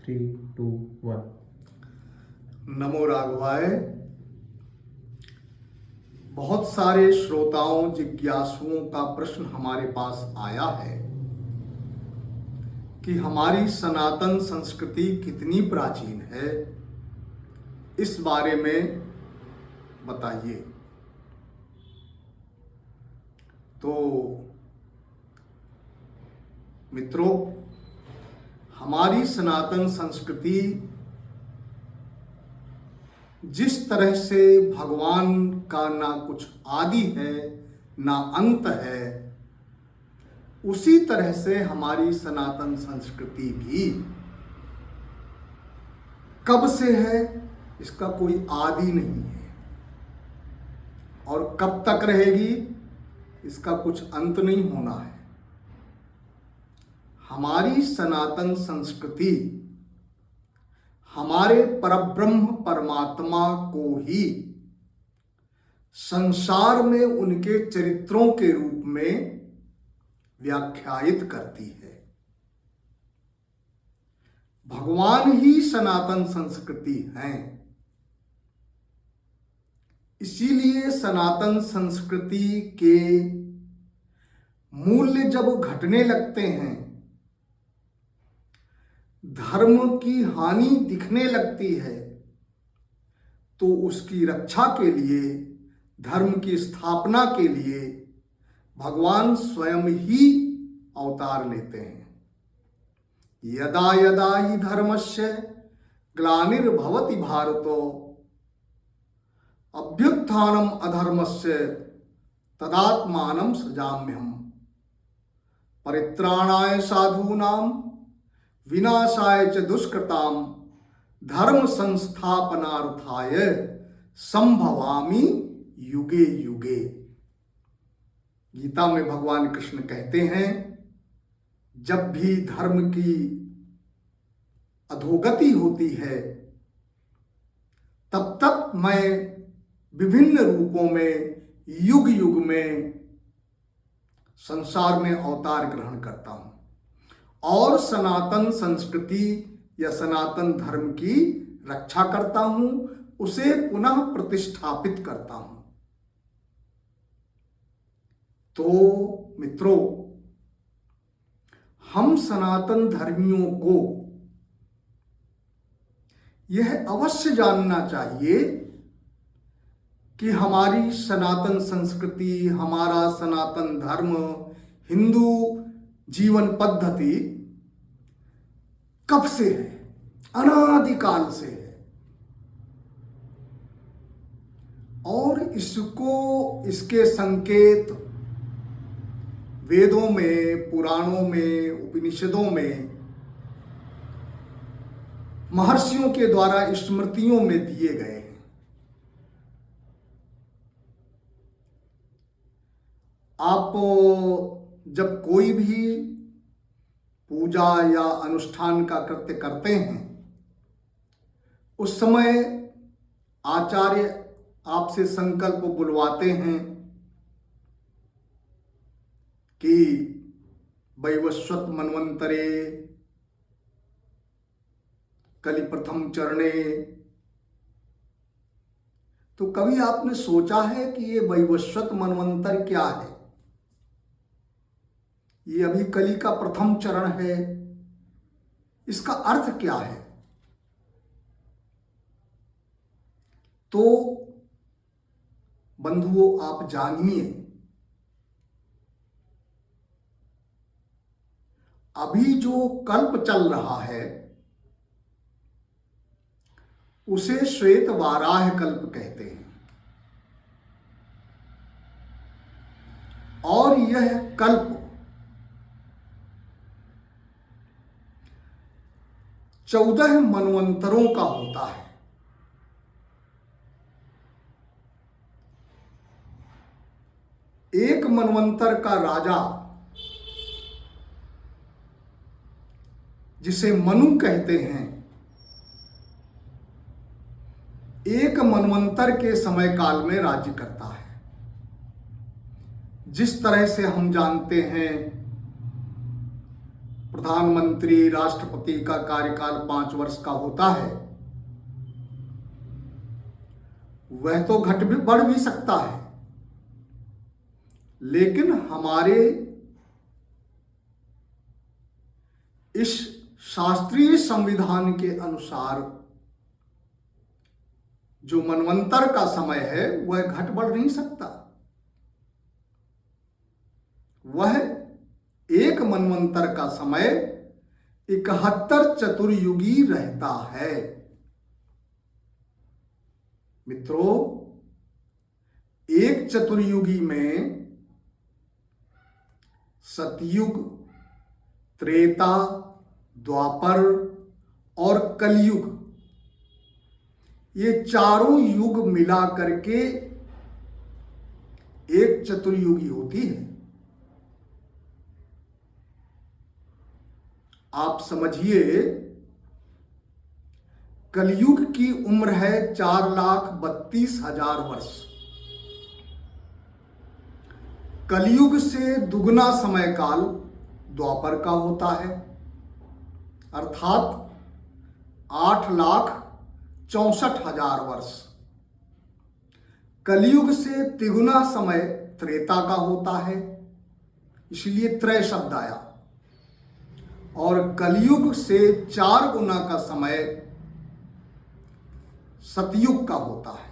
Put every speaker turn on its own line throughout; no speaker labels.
3, 2, 1।
नमो राघवाय। बहुत सारे श्रोताओं जिज्ञासुओं का प्रश्न हमारे पास आया है कि हमारी सनातन संस्कृति कितनी प्राचीन है, इस बारे में बताइए। तो मित्रों, हमारी सनातन संस्कृति जिस तरह से भगवान का ना कुछ आदि है ना अंत है, उसी तरह से हमारी सनातन संस्कृति भी कब से है इसका कोई आदि नहीं है, और कब तक रहेगी इसका कुछ अंत नहीं होना है। हमारी सनातन संस्कृति हमारे परब्रह्म परमात्मा को ही संसार में उनके चरित्रों के रूप में व्याख्यायित करती है। भगवान ही सनातन संस्कृति हैं। इसीलिए सनातन संस्कृति के मूल्य जब घटने लगते हैं, धर्म की हानि दिखने लगती है, तो उसकी रक्षा के लिए, धर्म की स्थापना के लिए भगवान स्वयं ही अवतार लेते हैं। यदा यदा हि धर्मस्य ग्लानिर्भवति भारतो अभ्युत्थानम अधर्मस्य तदात्मानं सृजाम्यहम् परित्राणाय साधूनां विनाशाय च दुष्कृताम धर्म संस्थापनार्थाय संभवामि युगे युगे। गीता में भगवान कृष्ण कहते हैं, जब भी धर्म की अधोगति होती है, तब तक मैं विभिन्न रूपों में युग युग में संसार में अवतार ग्रहण करता हूं और सनातन संस्कृति या सनातन धर्म की रक्षा करता हूं, उसे पुनः प्रतिष्ठापित करता हूं। तो मित्रों, हम सनातन धर्मियों को यह अवश्य जानना चाहिए कि हमारी सनातन संस्कृति, हमारा सनातन धर्म, हिंदू जीवन पद्धति कब से है, अनादिकाल से है। और इसको, इसके संकेत वेदों में, पुराणों में, उपनिषदों में, महर्षियों के द्वारा स्मृतियों में दिए गए हैं। आप जब कोई भी पूजा या अनुष्ठान का कृत्य करते हैं, उस समय आचार्य आपसे संकल्प बुलवाते हैं कि वैवस्वत मन्वंतरे कलि प्रथम चरणे। तो कभी आपने सोचा है कि ये वैवस्वत मन्वंतर क्या है? ये अभी कली का प्रथम चरण है, इसका अर्थ क्या है? तो बंधुओं, आप जानिए, अभी जो कल्प चल रहा है उसे श्वेत वाराह कल्प कहते हैं, और यह कल्प 14 मनवंतरों का होता है। एक मनवंतर का राजा, जिसे मनु कहते हैं, एक मनवंतर के समय काल में राज्य करता है। जिस तरह से हम जानते हैं प्रधानमंत्री राष्ट्रपति का कार्यकाल 5 वर्ष का होता है, वह तो घट भी बढ़ भी सकता है, लेकिन हमारे इस शास्त्रीय संविधान के अनुसार जो मनवंतर का समय है वह घट बढ़ नहीं सकता। वह एक मनवंतर का समय 71 चतुर्युगी रहता है। मित्रों, एक चतुर्युगी में सतयुग, त्रेता, द्वापर और कलयुग, ये चारों युग मिला करके एक चतुर्युगी होती है। आप समझिए, कलयुग की उम्र है 4,32,000 वर्ष। कलयुग से दुगना समय काल द्वापर का होता है, अर्थात 8,64,000 वर्ष। कलयुग से तिगुना समय त्रेता का होता है, इसलिए त्रय शब्द आया। और कलयुग से 4 गुना का समय सतयुग का होता है।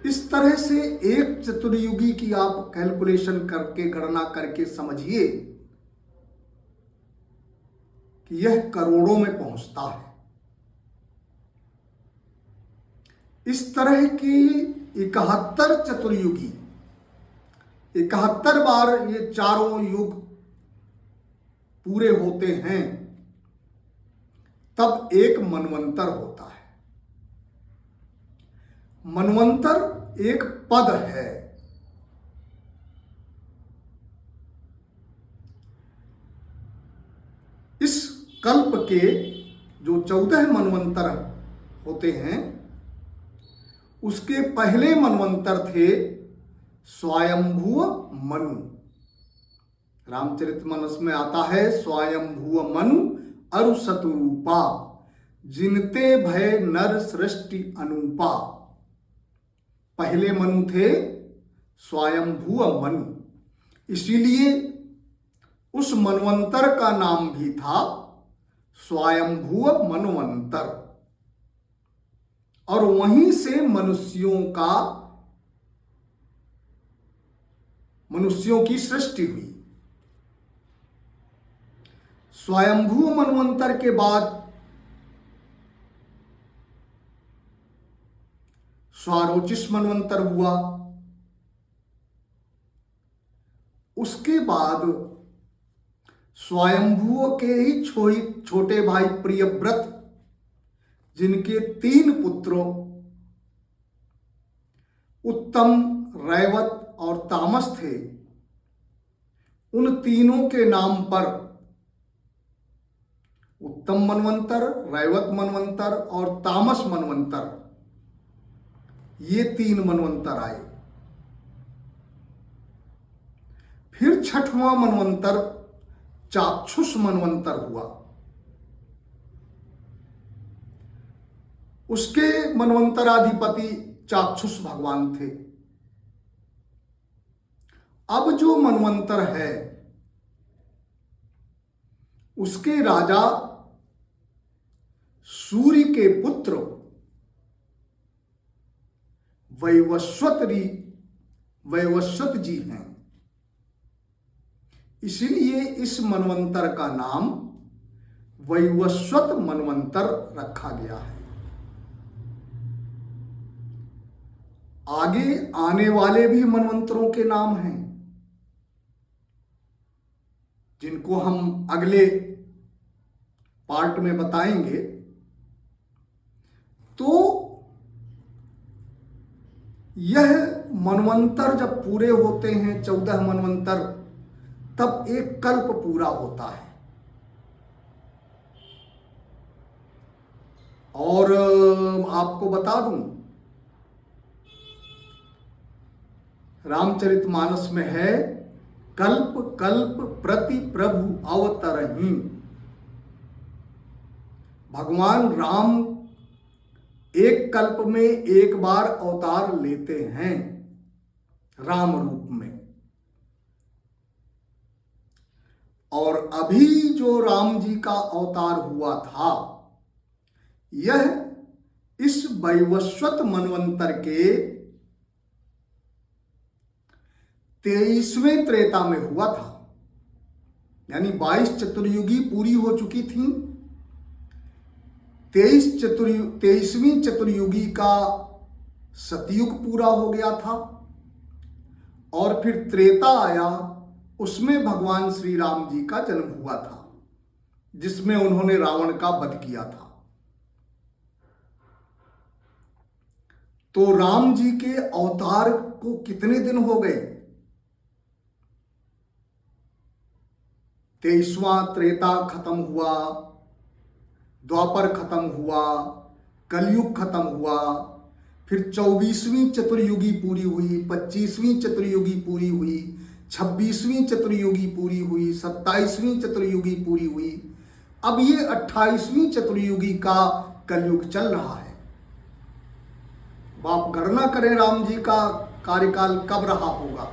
इस तरह से एक चतुर्युगी की आप कैलकुलेशन करके, गणना करके समझिए कि यह करोड़ों में पहुंचता है। इस तरह की 71 चतुर्युगी, 71 बार ये चारों युग पूरे होते हैं, तब एक मनवंतर होता है। मनवंतर एक पद है। इस कल्प के जो 14 मनवंतर होते हैं, उसके पहले मनवंतर थे स्वयंभुव मनु। रामचरितमानस में आता है, स्वयंभुव मनु अरु शतरूपा, जिनते भय नर सृष्टि अनूपा। पहले मनु थे स्वयंभुव मनु, इसीलिए उस मनवंतर का नाम भी था स्वयंभुव मनवंतर। और वहीं से मनुष्यों की सृष्टि हुई। स्वयंभू मनवंतर के बाद स्वारोचिष मनवंतर हुआ। उसके बाद स्वयंभू के ही छोटे भाई प्रियव्रत, जिनके 3 पुत्रों उत्तम, रैवत और तामस थे, उन तीनों के नाम पर उत्तम मनवंतर, रैवत मनवंतर और तामस मनवंतर, ये 3 मनवंतर आए। फिर 6वां मनवंतर चाक्षुष मनवंतर हुआ। उसके मनवंतराधिपति चाक्षुष भगवान थे। अब जो मनवंतर है, उसके राजा सूर्य के पुत्र वैवस्वत जी हैं। इसलिए इस मनवंतर का नाम वैवस्वत मनवंतर रखा गया है। आगे आने वाले भी मनवंतरों के नाम हैं, जिनको हम अगले पार्ट में बताएंगे। तो यह मनवंतर जब पूरे होते हैं, 14 मनवंतर, तब एक कल्प पूरा होता है। और आपको बता दूं, रामचरितमानस में है कल्प कल्प प्रति प्रभु अवतरहि। भगवान राम एक कल्प में एक बार अवतार लेते हैं राम रूप में, और अभी जो राम जी का अवतार हुआ था यह इस वैवस्वत मनवंतर के 23वें त्रेता में हुआ था। यानी 22 चतुर्युगी पूरी हो चुकी थी, 23वीं चतुर्युगी का सतयुग पूरा हो गया था, और फिर त्रेता आया, उसमें भगवान श्री राम जी का जन्म हुआ था, जिसमें उन्होंने रावण का वध किया था। तो राम जी के अवतार को कितने दिन हो गए? 23वां त्रेता खत्म हुआ, द्वापर खत्म हुआ, कलयुग खत्म हुआ, फिर 24वीं चतुर्युगी पूरी हुई, 25वीं चतुर्युगी पूरी हुई, 26वीं चतुर्युगी पूरी हुई, 27वीं चतुर्युगी पूरी हुई, अब ये 28वीं चतुर्युगी का कलयुग चल रहा है। आप गणना करें राम जी का कार्यकाल कब रहा होगा,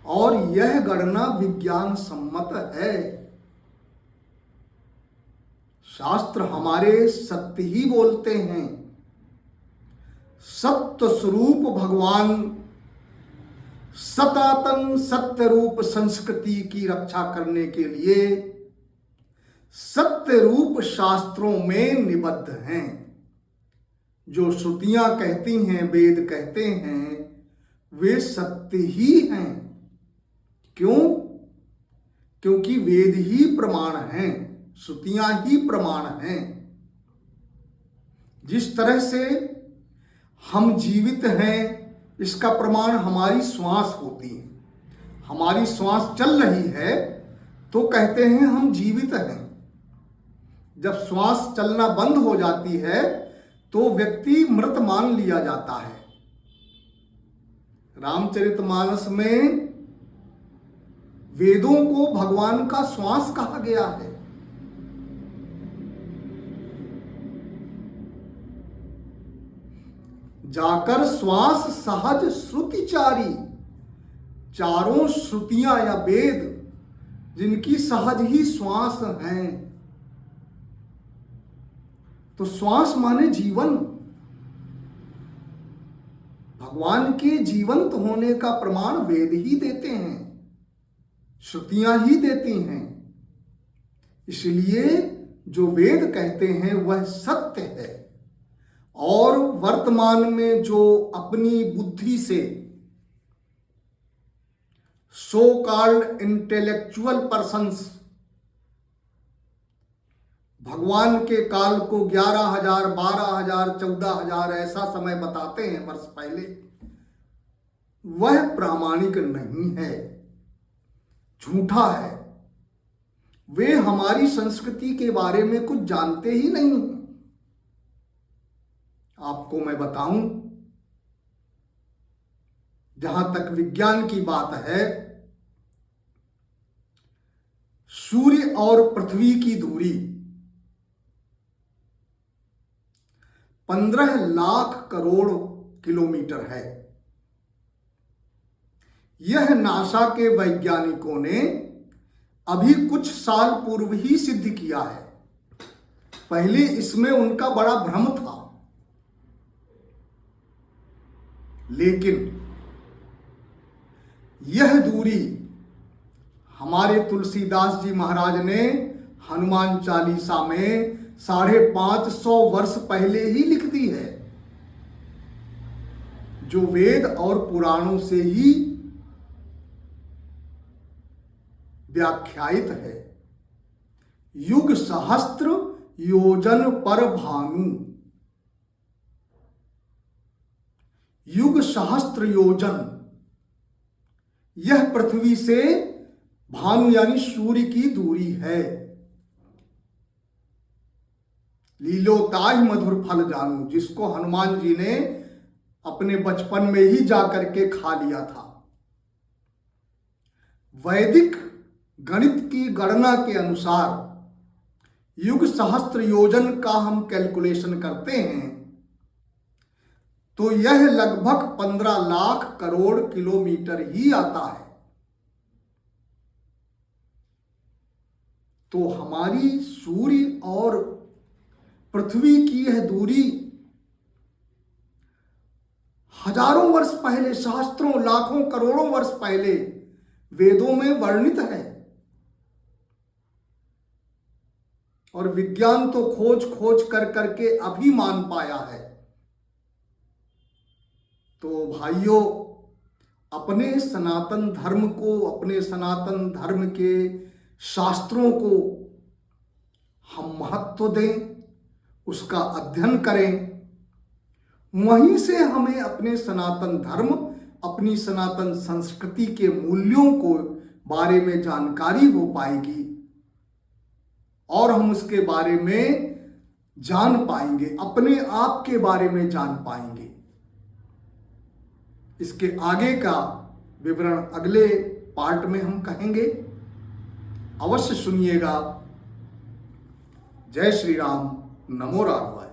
और यह गणना विज्ञान सम्मत है। शास्त्र हमारे सत्य ही बोलते हैं। सत्य स्वरूप भगवान सनातन सत्य रूप संस्कृति की रक्षा करने के लिए सत्य रूप शास्त्रों में निबद्ध हैं। जो श्रुतियां कहती हैं, वेद कहते हैं, वे सत्य ही हैं। क्यों? क्योंकि वेद ही प्रमाण हैं, श्रुतियां ही प्रमाण हैं। जिस तरह से हम जीवित हैं इसका प्रमाण हमारी श्वास होती है। हमारी श्वास चल रही है तो कहते हैं हम जीवित हैं। जब श्वास चलना बंद हो जाती है तो व्यक्ति मृत मान लिया जाता है। रामचरितमानस में वेदों को भगवान का श्वास कहा गया है। जाकर श्वास सहज श्रुतिचारी, चारों श्रुतियां या वेद जिनकी सहज ही श्वास हैं। तो श्वास माने जीवन। भगवान के जीवंत होने का प्रमाण वेद ही देते हैं, श्रुतियां ही देती हैं। इसलिए जो वेद कहते हैं वह सत्य है। और वर्तमान में जो अपनी बुद्धि से सो कॉल्ड इंटेलेक्चुअल पर्सन्स भगवान के काल को 11,000, 12,000, 14,000 ऐसा समय बताते हैं वर्ष पहले, वह प्रामाणिक नहीं है, झूठा है। वे हमारी संस्कृति के बारे में कुछ जानते ही नहीं हैं। आपको मैं बताऊं, जहां तक विज्ञान की बात है, सूर्य और पृथ्वी की दूरी 15 लाख करोड़ किलोमीटर है। यह नासा के वैज्ञानिकों ने अभी कुछ साल पूर्व ही सिद्ध किया है। पहले इसमें उनका बड़ा भ्रम था, लेकिन यह दूरी हमारे तुलसीदास जी महाराज ने हनुमान चालीसा में 550 वर्ष पहले ही लिख दी है, जो वेद और पुराणों से ही व्याख्यायित है। युग सहस्त्र योजन पर भानु, युग सहस्त्र योजन, यह पृथ्वी से भानु यानी सूर्य की दूरी है। लीलो ताहि मधुर फल जानू, जिसको हनुमान जी ने अपने बचपन में ही जाकर के खा लिया था। वैदिक गणित की गणना के अनुसार युग सहस्त्र योजन का हम कैलकुलेशन करते हैं तो यह लगभग 15 लाख करोड़ किलोमीटर ही आता है। तो हमारी सूर्य और पृथ्वी की यह दूरी हजारों वर्ष पहले, सहस्त्रों, लाखों, करोड़ों वर्ष पहले वेदों में वर्णित है और विज्ञान तो खोज खोज कर करके अभी मान पाया है। तो भाइयों, अपने सनातन धर्म को, अपने सनातन धर्म के शास्त्रों को हम महत्व दें, उसका अध्ययन करें। वहीं से हमें अपने सनातन धर्म, अपनी सनातन संस्कृति के मूल्यों को बारे में जानकारी हो पाएगी और हम उसके बारे में जान पाएंगे, अपने आप के बारे में जान पाएंगे। इसके आगे का विवरण अगले पार्ट में हम कहेंगे, अवश्य सुनिएगा। जय श्री राम, नमो राघवाय।